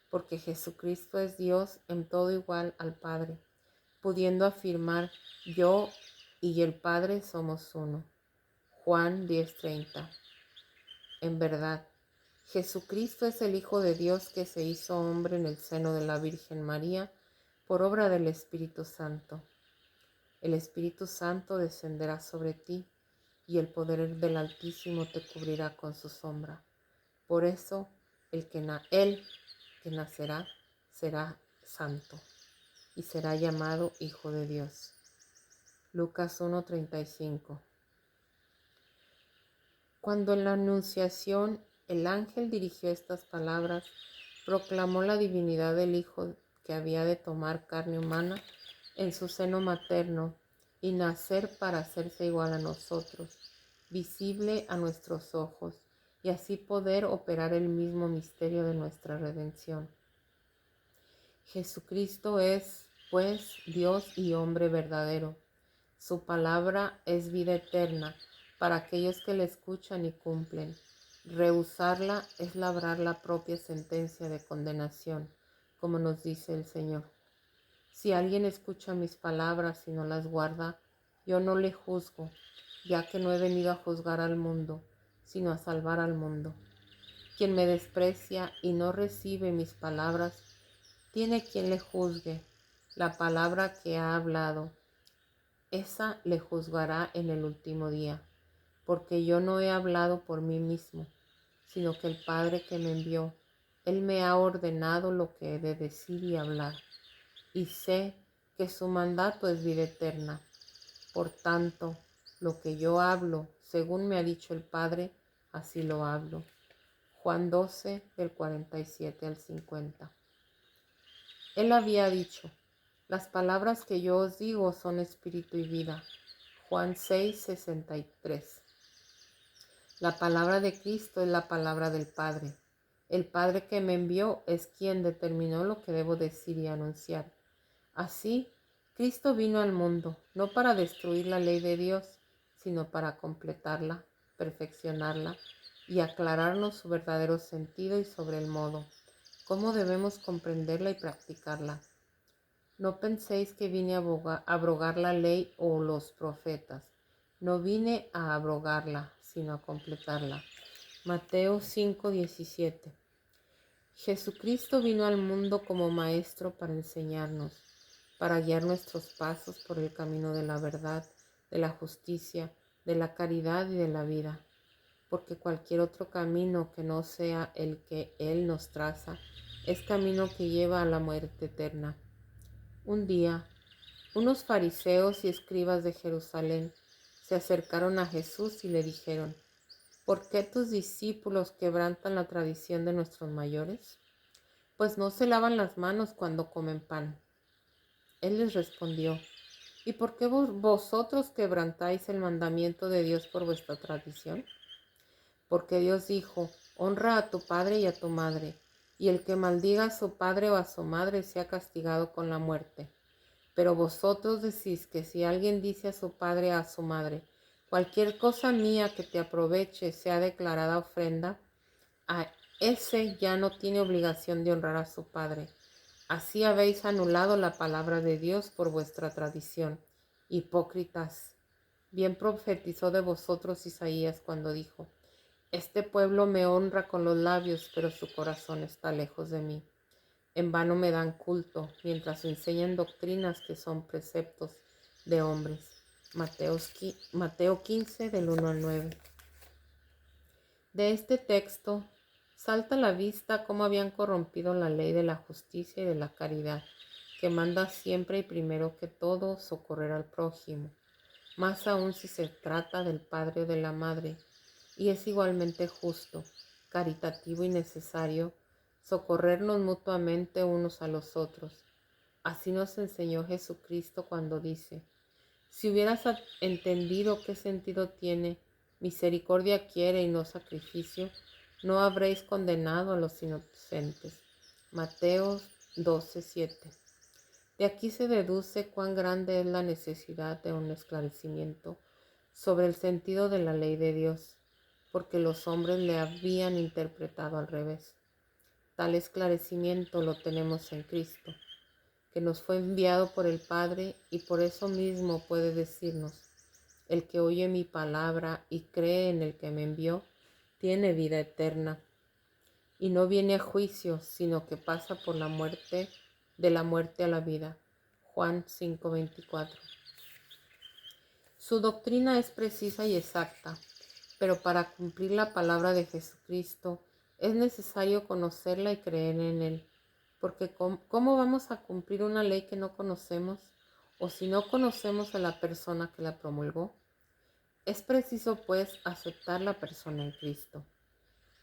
porque Jesucristo es Dios en todo igual al Padre, pudiendo afirmar: yo y el Padre somos uno. Juan 10:30. En verdad, Jesucristo es el Hijo de Dios que se hizo hombre en el seno de la Virgen María por obra del Espíritu Santo. El Espíritu Santo descenderá sobre ti y el poder del Altísimo te cubrirá con su sombra. Por eso, él que nacerá será santo y será llamado Hijo de Dios. Lucas 1:35. Cuando en la Anunciación el ángel dirigió estas palabras, proclamó la divinidad del Hijo que había de tomar carne humana en su seno materno y nacer para hacerse igual a nosotros, visible a nuestros ojos, y así poder operar el mismo misterio de nuestra redención. Jesucristo es, pues, Dios y hombre verdadero. Su palabra es vida eterna para aquellos que la escuchan y cumplen. Rehusarla es labrar la propia sentencia de condenación, como nos dice el Señor. Si alguien escucha mis palabras y no las guarda, yo no le juzgo, ya que no he venido a juzgar al mundo, sino a salvar al mundo. Quien me desprecia y no recibe mis palabras, tiene quien le juzgue. La palabra que ha hablado, esa le juzgará en el último día, porque yo no he hablado por mí mismo, sino que el Padre que me envió, Él me ha ordenado lo que he de decir y hablar, y sé que su mandato es vida eterna. Por tanto, lo que yo hablo, según me ha dicho el Padre, así lo hablo. Juan 12, del 47 al 50. Él había dicho: las palabras que yo os digo son espíritu y vida. Juan 6, 63. La palabra de Cristo es la palabra del Padre. El Padre que me envió es quien determinó lo que debo decir y anunciar. Así, Cristo vino al mundo, no para destruir la ley de Dios, sino para completarla, perfeccionarla y aclararnos su verdadero sentido y sobre el modo, cómo debemos comprenderla y practicarla. No penséis que vine a abrogar la ley o los profetas. No vine a abrogarla, sino a completarla. Mateo 5:17. Jesucristo vino al mundo como maestro para enseñarnos, para guiar nuestros pasos por el camino de la verdad, de la justicia, de la caridad y de la vida, porque cualquier otro camino que no sea el que Él nos traza es camino que lleva a la muerte eterna. Un día, unos fariseos y escribas de Jerusalén se acercaron a Jesús y le dijeron: ¿por qué tus discípulos quebrantan la tradición de nuestros mayores? Pues no se lavan las manos cuando comen pan. Él les respondió: ¿y por qué vosotros quebrantáis el mandamiento de Dios por vuestra tradición? Porque Dios dijo: honra a tu padre y a tu madre, y el que maldiga a su padre o a su madre sea castigado con la muerte. Pero vosotros decís que si alguien dice a su padre o a su madre: cualquier cosa mía que te aproveche sea declarada ofrenda, a ese ya no tiene obligación de honrar a su padre. Así habéis anulado la palabra de Dios por vuestra tradición. Hipócritas, bien profetizó de vosotros Isaías cuando dijo: este pueblo me honra con los labios, pero su corazón está lejos de mí. En vano me dan culto, mientras enseñan doctrinas que son preceptos de hombres. Mateo 15, del 1 al 9. De este texto salta a la vista cómo habían corrompido la ley de la justicia y de la caridad, que manda siempre y primero que todo socorrer al prójimo, más aún si se trata del padre o de la madre, y es igualmente justo, caritativo y necesario socorrernos mutuamente unos a los otros. Así nos enseñó Jesucristo cuando dice: si hubieras entendido qué sentido tiene misericordia quiere y no sacrificio, no habréis condenado a los inocentes. Mateo 12:7. De aquí se deduce cuán grande es la necesidad de un esclarecimiento sobre el sentido de la ley de Dios, porque los hombres le habían interpretado al revés. Tal esclarecimiento lo tenemos en Cristo, que nos fue enviado por el Padre, y por eso mismo puede decirnos: el que oye mi palabra y cree en el que me envió, tiene vida eterna. y no viene a juicio, sino que pasa por la muerte, de la muerte a la vida. Juan 5:24. Su doctrina es precisa y exacta, pero para cumplir la palabra de Jesucristo es necesario conocerla y creer en Él, porque ¿cómo vamos a cumplir una ley que no conocemos o si no conocemos a la persona que la promulgó? Es preciso, pues, aceptar la persona en Cristo.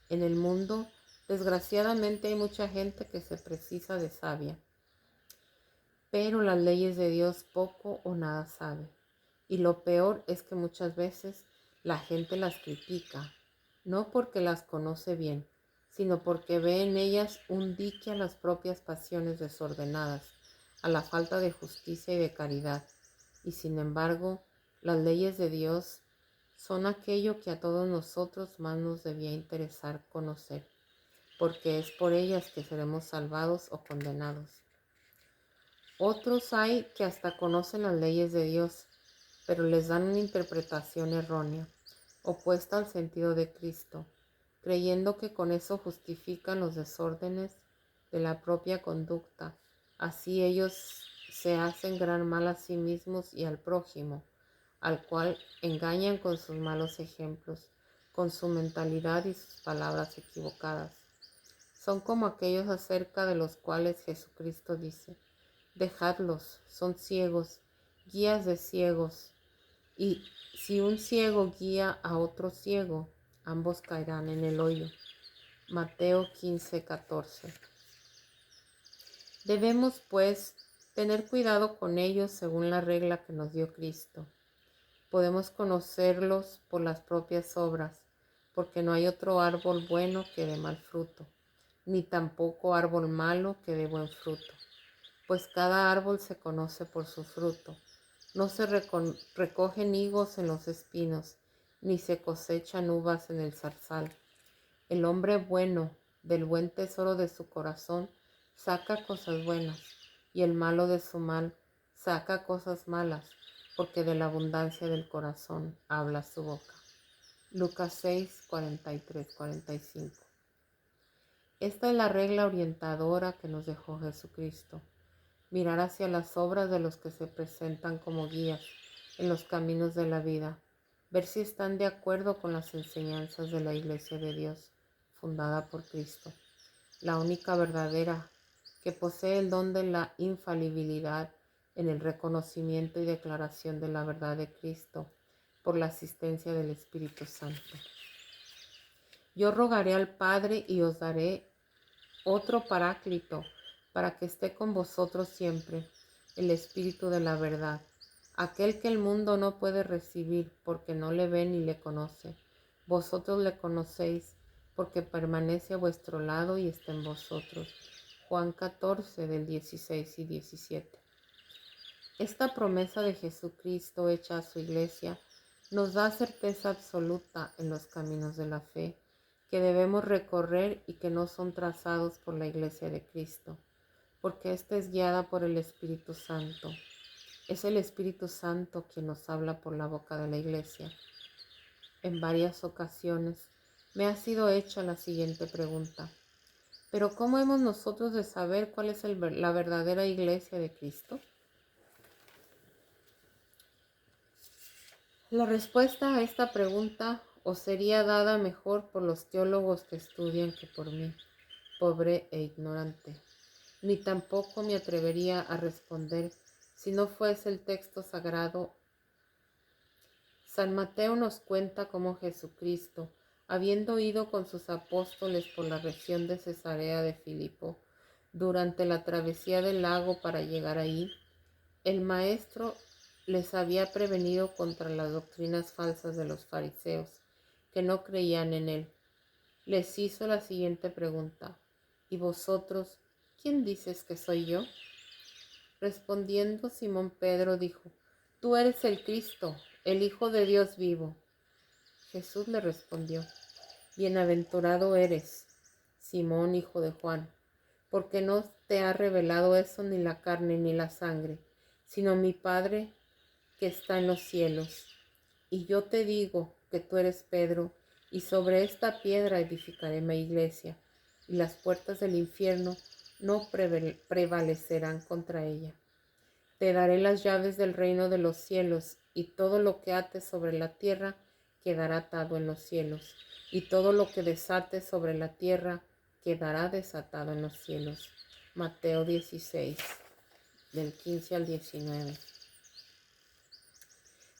En el mundo, desgraciadamente, hay mucha gente que se precisa de sabia, pero las leyes de Dios poco o nada sabe. Y lo peor es que muchas veces la gente las critica, no porque las conoce bien, sino porque ve en ellas un dique a las propias pasiones desordenadas, a la falta de justicia y de caridad. Y sin embargo, las leyes de Dios son aquello que a todos nosotros más nos debía interesar conocer, porque es por ellas que seremos salvados o condenados. Otros hay que hasta conocen las leyes de Dios, pero les dan una interpretación errónea, opuesta al sentido de Cristo, creyendo que con eso justifican los desórdenes de la propia conducta. Así ellos se hacen gran mal a sí mismos y al prójimo, al cual engañan con sus malos ejemplos, con su mentalidad y sus palabras equivocadas. Son como aquellos acerca de los cuales Jesucristo dice: dejadlos, son ciegos, guías de ciegos, y si un ciego guía a otro ciego, ambos caerán en el hoyo. Mateo 15:14. Debemos, pues, tener cuidado con ellos según la regla que nos dio Cristo. Podemos conocerlos por las propias obras, porque no hay otro árbol bueno que dé mal fruto, ni tampoco árbol malo que dé buen fruto. Pues cada árbol se conoce por su fruto. No se recogen higos en los espinos, ni se cosechan uvas en el zarzal. El hombre bueno, del buen tesoro de su corazón, saca cosas buenas, y el malo de su mal saca cosas malas, porque de la abundancia del corazón habla su boca. Lucas 6, 43, 45. Esta es la regla orientadora que nos dejó Jesucristo: mirar hacia las obras de los que se presentan como guías en los caminos de la vida, ver si están de acuerdo con las enseñanzas de la Iglesia de Dios, fundada por Cristo, la única verdadera, que posee el don de la infalibilidad en el reconocimiento y declaración de la verdad de Cristo por la asistencia del Espíritu Santo. Yo rogaré al Padre y os daré otro Paráclito, para que esté con vosotros siempre, el Espíritu de la verdad, aquel que el mundo no puede recibir, porque no le ve ni le conoce. Vosotros le conocéis, porque permanece a vuestro lado y está en vosotros. Juan 14, del 16 y 17. Esta promesa de Jesucristo hecha a su iglesia nos da certeza absoluta en los caminos de la fe que debemos recorrer y que no son trazados por la Iglesia de Cristo, porque ésta es guiada por el Espíritu Santo. Es el Espíritu Santo quien nos habla por la boca de la Iglesia. En varias ocasiones me ha sido hecha la siguiente pregunta: ¿pero cómo hemos nosotros de saber cuál es la verdadera Iglesia de Cristo? La respuesta a esta pregunta os sería dada mejor por los teólogos que estudian que por mí, pobre e ignorante. Ni tampoco me atrevería a responder si no fuese el texto sagrado. San Mateo nos cuenta cómo Jesucristo, habiendo ido con sus apóstoles por la región de Cesarea de Filipo, durante la travesía del lago para llegar ahí, el Maestro les había prevenido contra las doctrinas falsas de los fariseos, que no creían en él. Les hizo la siguiente pregunta: ¿y vosotros, quién dices que soy yo? Respondiendo Simón Pedro dijo: tú eres el Cristo, el Hijo de Dios vivo. Jesús le respondió: bienaventurado eres, Simón, hijo de Juan, porque no te ha revelado eso ni la carne ni la sangre, sino mi Padre que está en los cielos. Y yo te digo que tú eres Pedro, y sobre esta piedra edificaré mi iglesia, y las puertas del infierno no prevalecerán contra ella. Te daré las llaves del reino de los cielos, y todo lo que ates sobre la tierra quedará atado en los cielos, y todo lo que desates sobre la tierra quedará desatado en los cielos. Mateo 16, del 15 al 19.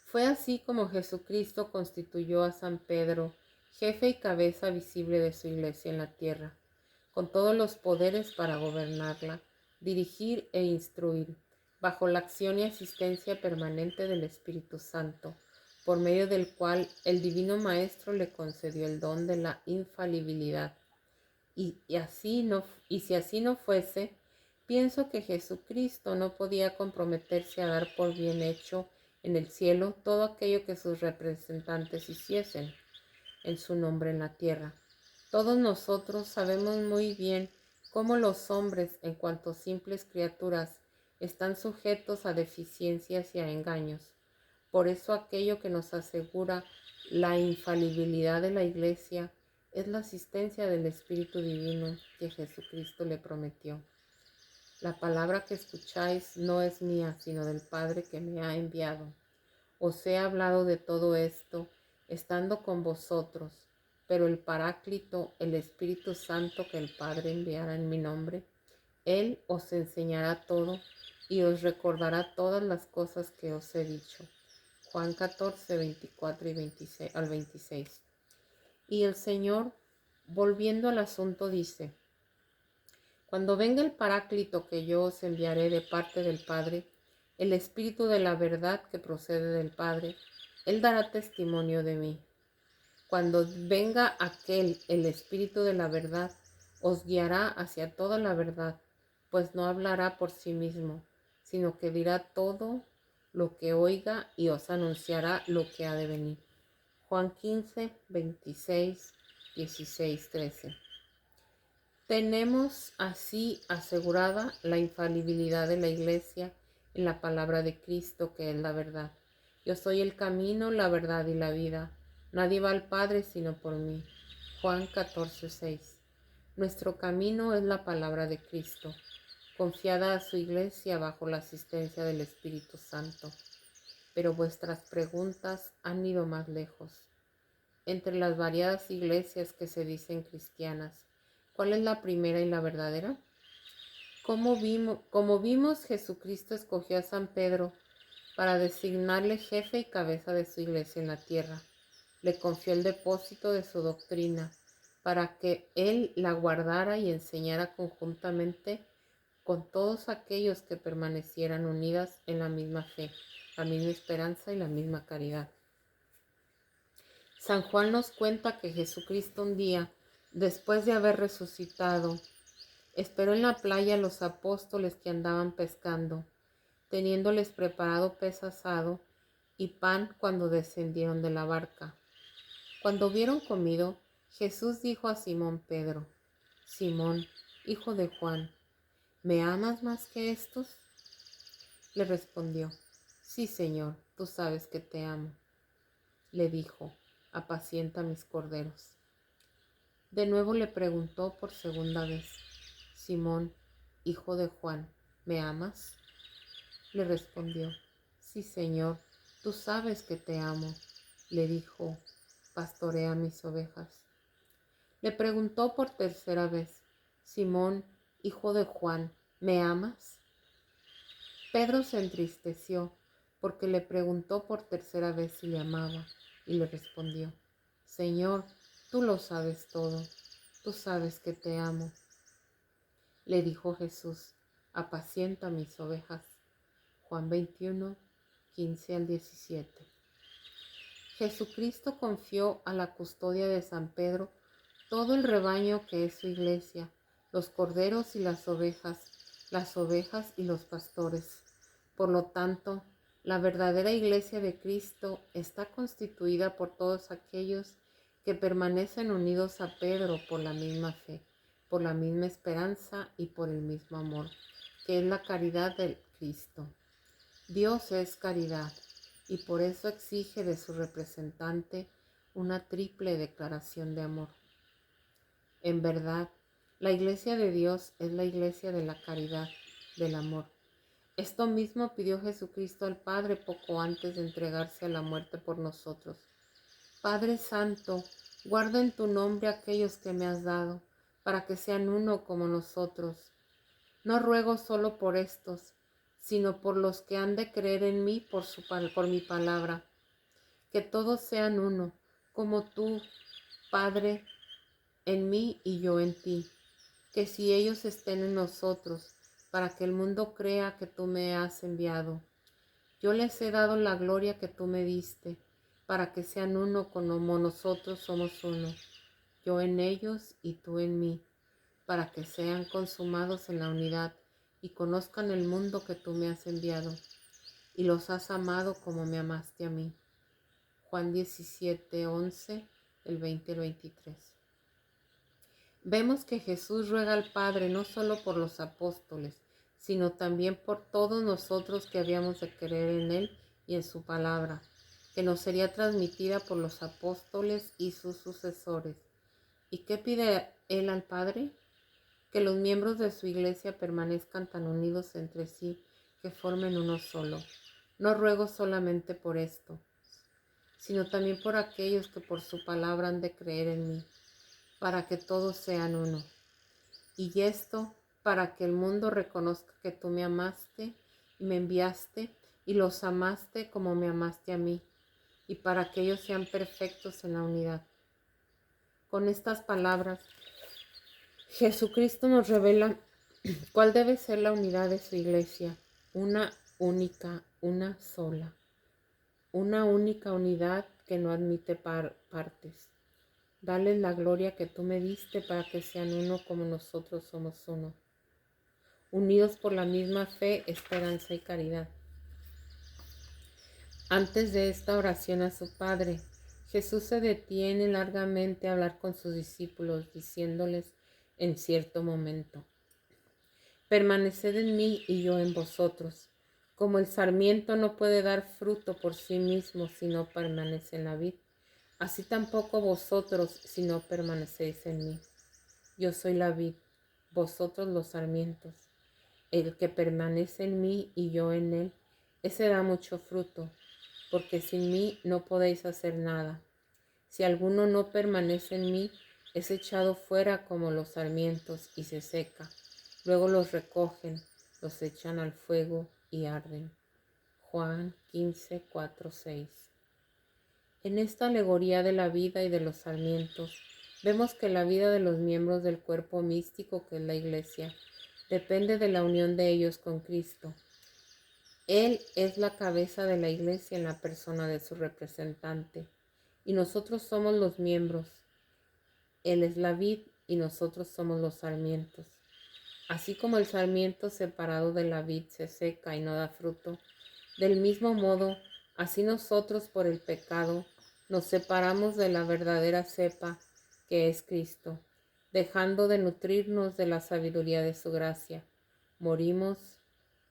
Fue así como Jesucristo constituyó a San Pedro, jefe y cabeza visible de su iglesia en la tierra, con todos los poderes para gobernarla, dirigir e instruir, bajo la acción y asistencia permanente del Espíritu Santo, por medio del cual el Divino Maestro le concedió el don de la infalibilidad. Y si así no fuese, pienso que Jesucristo no podía comprometerse a dar por bien hecho en el cielo todo aquello que sus representantes hiciesen en su nombre en la tierra. Todos nosotros sabemos muy bien cómo los hombres, en cuanto simples criaturas, están sujetos a deficiencias y a engaños. Por eso aquello que nos asegura la infalibilidad de la Iglesia es la asistencia del Espíritu Divino que Jesucristo le prometió. La palabra que escucháis no es mía, sino del Padre que me ha enviado. Os he hablado de todo esto, estando con vosotros, pero el Paráclito, el Espíritu Santo que el Padre enviará en mi nombre, Él os enseñará todo y os recordará todas las cosas que os he dicho. Juan 14, 24 y 26, al 26. Y el Señor, volviendo al asunto, dice: Cuando venga el Paráclito que yo os enviaré de parte del Padre, el Espíritu de la verdad que procede del Padre, Él dará testimonio de mí. Cuando venga aquel, el Espíritu de la verdad, os guiará hacia toda la verdad, pues no hablará por sí mismo, sino que dirá todo lo que oiga y os anunciará lo que ha de venir. Juan 15, 26, 16, 13. Tenemos así asegurada la infalibilidad de la Iglesia en la palabra de Cristo, que es la verdad. Yo soy el camino, la verdad y la vida. Nadie va al Padre sino por mí. Juan 14, 6. Nuestro camino es la palabra de Cristo, confiada a su Iglesia bajo la asistencia del Espíritu Santo. Pero vuestras preguntas han ido más lejos. Entre las variadas iglesias que se dicen cristianas, ¿cuál es la primera y la verdadera? Como vimos, Jesucristo escogió a San Pedro para designarle jefe y cabeza de su iglesia en la tierra. Le confió el depósito de su doctrina para que él la guardara y enseñara conjuntamente con todos aquellos que permanecieran unidas en la misma fe, la misma esperanza y la misma caridad. San Juan nos cuenta que Jesucristo un día, después de haber resucitado, esperó en la playa a los apóstoles que andaban pescando, teniéndoles preparado pez asado y pan cuando descendieron de la barca. Cuando hubieron comido, Jesús dijo a Simón Pedro: Simón, hijo de Juan, ¿me amas más que estos? Le respondió: Sí, Señor, tú sabes que te amo. Le dijo: Apacienta mis corderos. De nuevo le preguntó por segunda vez: Simón, hijo de Juan, ¿me amas? Le respondió: Sí, Señor, tú sabes que te amo. Le dijo: Pastorea mis ovejas. Le preguntó por tercera vez: Simón, hijo de Juan, ¿me amas? Pedro se entristeció porque le preguntó por tercera vez si le amaba, y le respondió: Señor, tú lo sabes todo, tú sabes que te amo. Le dijo Jesús: Apacienta mis ovejas. Juan 21, 15 al 17. Jesucristo confió a la custodia de San Pedro todo el rebaño que es su iglesia, los corderos y las ovejas y los pastores. Por lo tanto, la verdadera iglesia de Cristo está constituida por todos aquellos que permanecen unidos a Pedro por la misma fe, por la misma esperanza y por el mismo amor, que es la caridad del Cristo. Dios es caridad y por eso exige de su representante una triple declaración de amor. En verdad, La iglesia de Dios es la iglesia de la caridad, del amor. Esto mismo pidió Jesucristo al Padre poco antes de entregarse a la muerte por nosotros. Padre Santo, guarda en tu nombre a aquellos que me has dado, para que sean uno como nosotros. No ruego solo por estos, sino por los que han de creer en mí por mi palabra. Que todos sean uno, como tú, Padre, en mí y yo en ti. Que si ellos estén en nosotros, para que el mundo crea que tú me has enviado. Yo les he dado la gloria que tú me diste, para que sean uno como nosotros somos uno, yo en ellos y tú en mí, para que sean consumados en la unidad y conozcan el mundo que tú me has enviado, y los has amado como me amaste a mí. Juan 17:11, el 20 al 23. Vemos que Jesús ruega al Padre no solo por los apóstoles, sino también por todos nosotros que habíamos de creer en Él y en su palabra, que nos sería transmitida por los apóstoles y sus sucesores. ¿Y qué pide Él al Padre? Que los miembros de su iglesia permanezcan tan unidos entre sí que formen uno solo. No ruego solamente por esto, sino también por aquellos que por su palabra han de creer en mí, para que todos sean uno. Y esto para que el mundo reconozca que tú me amaste y me enviaste y los amaste como me amaste a mí, y para que ellos sean perfectos en la unidad. Con estas palabras, Jesucristo nos revela cuál debe ser la unidad de su iglesia, una única, una sola, una única unidad que no admite partes. Dales la gloria que tú me diste para que sean uno como nosotros somos uno, unidos por la misma fe, esperanza y caridad. Antes de esta oración a su Padre, Jesús se detiene largamente a hablar con sus discípulos, diciéndoles en cierto momento: permaneced en mí y yo en vosotros. Como el sarmiento no puede dar fruto por sí mismo si no permanece en la vid, así tampoco vosotros si no permanecéis en mí. Yo soy la vid, vosotros los sarmientos. El que permanece en mí y yo en él, ese da mucho fruto, porque sin mí no podéis hacer nada. Si alguno no permanece en mí, es echado fuera como los sarmientos y se seca. Luego los recogen, los echan al fuego y arden. Juan 15:4-6. En esta alegoría de la vida y de los sarmientos, vemos que la vida de los miembros del cuerpo místico que es la Iglesia depende de la unión de ellos con Cristo. Él es la cabeza de la Iglesia en la persona de su representante, y nosotros somos los miembros. Él es la vid y nosotros somos los sarmientos. Así como el sarmiento separado de la vid se seca y no da fruto, del mismo modo, así nosotros por el pecado nos separamos de la verdadera cepa que es Cristo, dejando de nutrirnos de la sabiduría de su gracia. Morimos,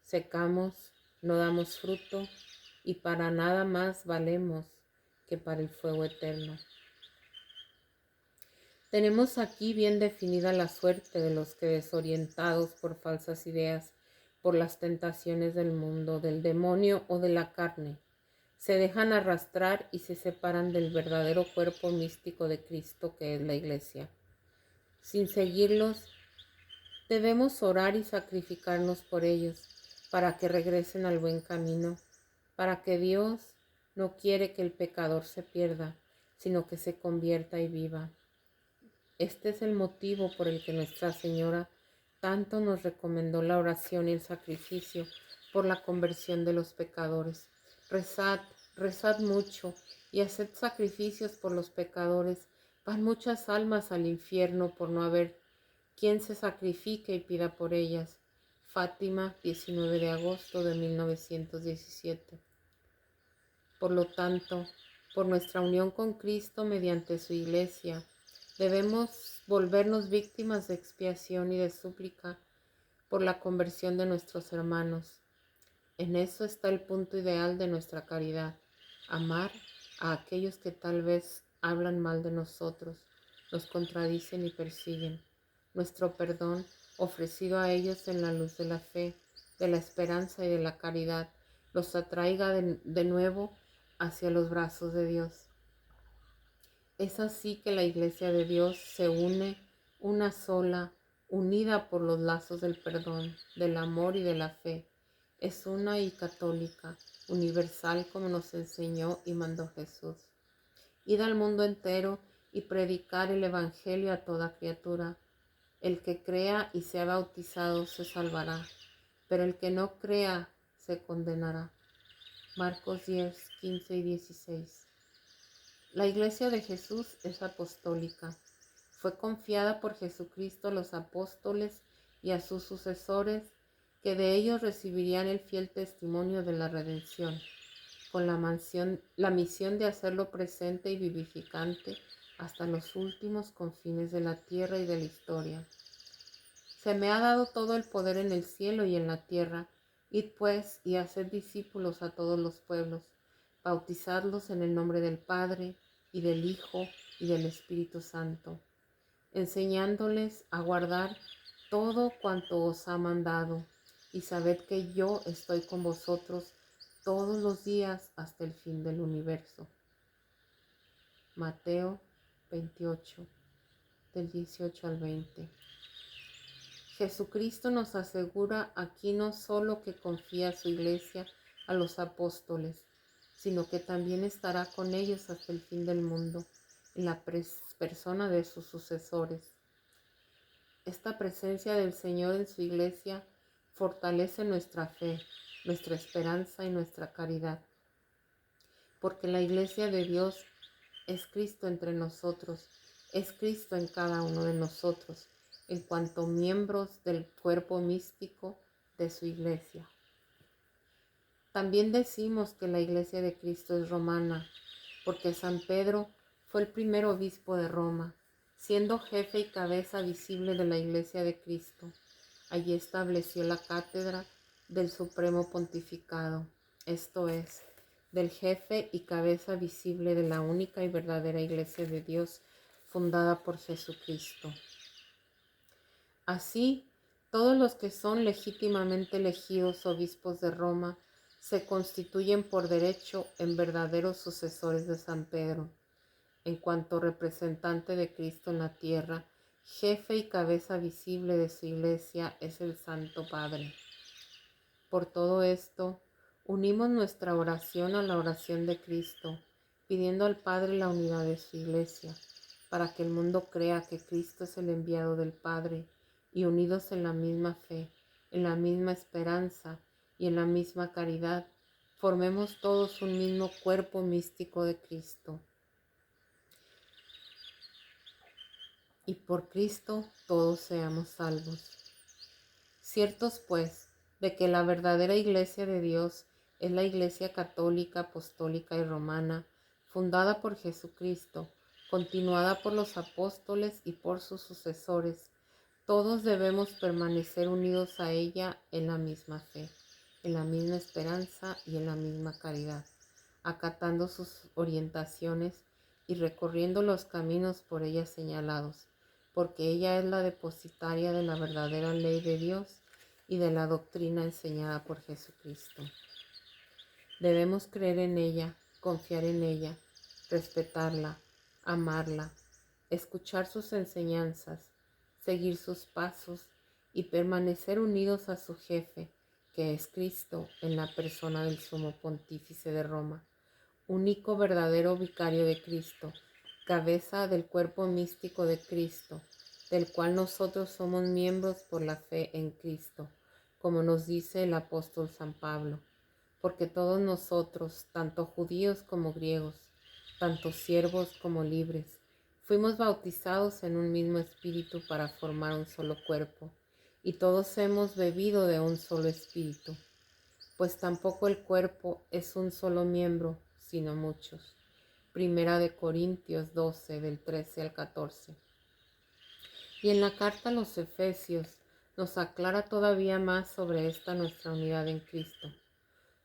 secamos, no damos fruto y para nada más valemos que para el fuego eterno. Tenemos aquí bien definida la suerte de los que, desorientados por falsas ideas, por las tentaciones del mundo, del demonio o de la carne, se dejan arrastrar y se separan del verdadero cuerpo místico de Cristo que es la Iglesia. Sin seguirlos, debemos orar y sacrificarnos por ellos, para que regresen al buen camino, para que Dios no quiere que el pecador se pierda, sino que se convierta y viva. Este es el motivo por el que Nuestra Señora tanto nos recomendó la oración y el sacrificio por la conversión de los pecadores. Rezad, rezad mucho y haced sacrificios por los pecadores. Van muchas almas al infierno por no haber quien se sacrifique y pida por ellas. Fátima, 19 de agosto de 1917. Por lo tanto, por nuestra unión con Cristo mediante su Iglesia, debemos volvernos víctimas de expiación y de súplica por la conversión de nuestros hermanos. En eso está el punto ideal de nuestra caridad: amar a aquellos que tal vez hablan mal de nosotros, nos contradicen y persiguen. nuestro perdón ofrecido a ellos en la luz de la fe, de la esperanza y de la caridad, los atraiga de nuevo hacia los brazos de Dios. Es así que la Iglesia de Dios se une una sola, unida por los lazos del perdón, del amor y de la fe. Es una y católica, universal como nos enseñó y mandó Jesús. Id al mundo entero y predicar el Evangelio a toda criatura. El que crea y sea bautizado se salvará, pero el que no crea se condenará. Marcos 10, 15 y 16. La Iglesia de Jesús es apostólica. Fue confiada por Jesucristo a los apóstoles y a sus sucesores, que de ellos recibirían el fiel testimonio de la redención, con la misión de hacerlo presente y vivificante hasta los últimos confines de la tierra y de la historia. Se me ha dado todo el poder en el cielo y en la tierra. Id pues y haced discípulos a todos los pueblos, bautizadlos en el nombre del Padre, y del Hijo, y del Espíritu Santo, enseñándoles a guardar todo cuanto os ha mandado, y sabed que yo estoy con vosotros todos los días hasta el fin del universo. Mateo 28, del 18 al 20. Jesucristo nos asegura aquí no solo que confía a su Iglesia, a los apóstoles, sino que también estará con ellos hasta el fin del mundo, en la persona de sus sucesores. Esta presencia del Señor en su Iglesia fortalece nuestra fe, nuestra esperanza y nuestra caridad, porque la Iglesia de Dios es Cristo entre nosotros, es Cristo en cada uno de nosotros, en cuanto miembros del cuerpo místico de su Iglesia. También decimos que la Iglesia de Cristo es romana, porque San Pedro fue el primer obispo de Roma, siendo jefe y cabeza visible de la Iglesia de Cristo. Allí estableció la cátedra del Supremo Pontificado, esto es, del jefe y cabeza visible de la única y verdadera Iglesia de Dios, fundada por Jesucristo. Así, todos los que son legítimamente elegidos obispos de Roma se constituyen por derecho en verdaderos sucesores de San Pedro, en cuanto representante de Cristo en la tierra. Jefe y cabeza visible de su Iglesia es el Santo Padre. Por todo esto, unimos nuestra oración a la oración de Cristo, pidiendo al Padre la unidad de su Iglesia, para que el mundo crea que Cristo es el enviado del Padre, y unidos en la misma fe, en la misma esperanza y en la misma caridad, formemos todos un mismo cuerpo místico de Cristo. Y por Cristo todos seamos salvos. Ciertos pues de que la verdadera Iglesia de Dios es la Iglesia católica, apostólica y romana, fundada por Jesucristo, continuada por los apóstoles y por sus sucesores. Todos debemos permanecer unidos a ella en la misma fe, en la misma esperanza y en la misma caridad, acatando sus orientaciones y recorriendo los caminos por ella señalados, porque ella es la depositaria de la verdadera ley de Dios y de la doctrina enseñada por Jesucristo. Debemos creer en ella, confiar en ella, respetarla, amarla, escuchar sus enseñanzas, seguir sus pasos y permanecer unidos a su jefe, que es Cristo, en la persona del Sumo Pontífice de Roma, único verdadero vicario de Cristo, cabeza del cuerpo místico de Cristo, del cual nosotros somos miembros por la fe en Cristo, como nos dice el apóstol San Pablo, porque todos nosotros, tanto judíos como griegos, tanto siervos como libres, fuimos bautizados en un mismo espíritu para formar un solo cuerpo, y todos hemos bebido de un solo espíritu, pues tampoco el cuerpo es un solo miembro, sino muchos. Primera de Corintios 12, del 13 al 14. Y en la carta a los Efesios nos aclara todavía más sobre esta nuestra unidad en Cristo.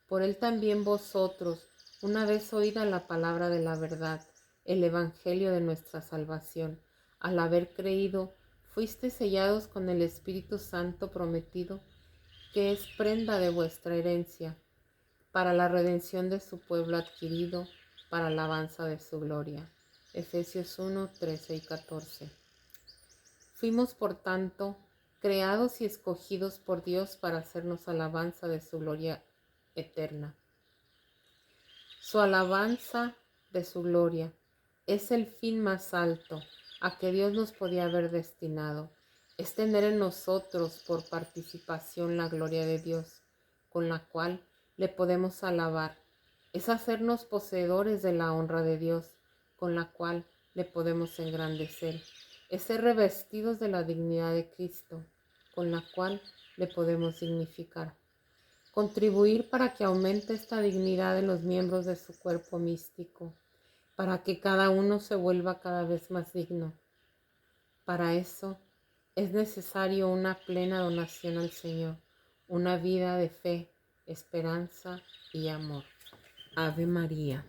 Por él también vosotros, una vez oída la palabra de la verdad, el evangelio de nuestra salvación, al haber creído, fuisteis sellados con el Espíritu Santo prometido, que es prenda de vuestra herencia, para la redención de su pueblo adquirido, para alabanza de su gloria. Efesios 1, 13 y 14. Fuimos, por tanto, creados y escogidos por Dios para hacernos alabanza de su gloria eterna. Su alabanza de su gloria es el fin más alto a que Dios nos podía haber destinado. Es tener en nosotros por participación la gloria de Dios, con la cual le podemos alabar. Es hacernos poseedores de la honra de Dios, con la cual le podemos engrandecer. Es ser revestidos de la dignidad de Cristo, con la cual le podemos dignificar. Contribuir para que aumente esta dignidad de los miembros de su cuerpo místico, para que cada uno se vuelva cada vez más digno. Para eso es necesario una plena donación al Señor, una vida de fe, esperanza y amor. Ave María.